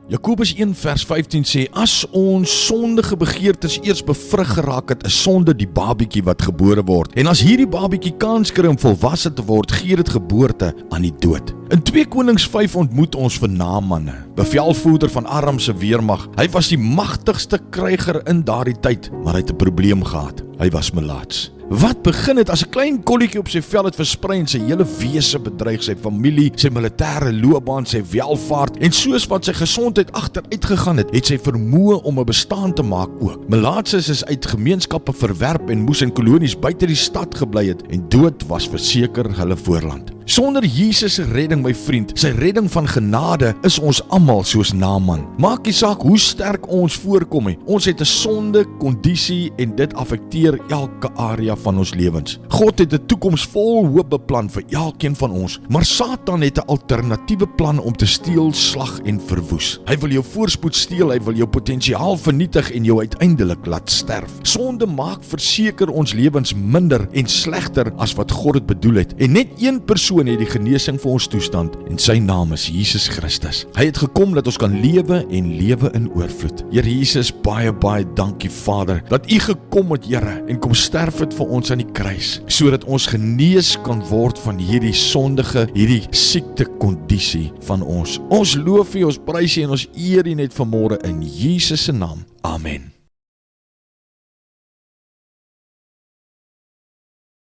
Jakobus 1 vers 15 sê, as ons sondige begeertes eers bevrug geraak het, is sonde die babietjie wat gebore word. En as hierdie babietjie kans kry om volwasse te word, gee dit geboorte aan die dood. In 2 Konings 5 ontmoet ons vir Naaman, bevelvoerder van Aram se weermag. Hy was die magtigste kryger in daardie tyd, maar hy het 'n probleem gehad. Hy was melaats. Wat begin het as 'n klein kolletjie op sy vel het versprei en sy hele wese bedreig, sy familie, sy militêre loopbaan, sy welvaart, en soos wat sy gesondheid agteruit gegaan het, het sy vermoë om 'n bestaan te maak ook. Melaatses is uit gemeenskappe verwerp en moes in kolonies buite die stad gebly het, en dood was verseker hulle voorland. Sonder Jesus se redding, my vriend, sy redding van genade, is ons almal soos Naaman. Maak nie saak hoe sterk ons voorkom nie, ons het 'n sonde kondisie en dit affekteer elke area van ons lewens. God het 'n toekoms vol hoop beplan vir elkeen van ons, maar Satan het 'n alternatiewe plan om te steel, slag en verwoes. Hy wil jou voorspoed steel, hy wil jou potensiaal vernietig en jou uiteindelik laat sterf. Sonde maak verseker ons lewens minder en slegter as wat God dit bedoel het, en net een persoon het die genesing vir ons toestand, en sy naam is Jesus Christus. Hy het gekom dat ons kan lewe en lewe in oorvloed. Here Jesus, baie dankie Vader, dat U gekom het, Here, en kom sterf het vir ons aan die kruis, sodat ons genees kan word van hierdie sondige, hierdie siekte kondisie van ons. Ons loof U, ons prys U en ons eer U net vanmôre in Jesus se naam. Amen.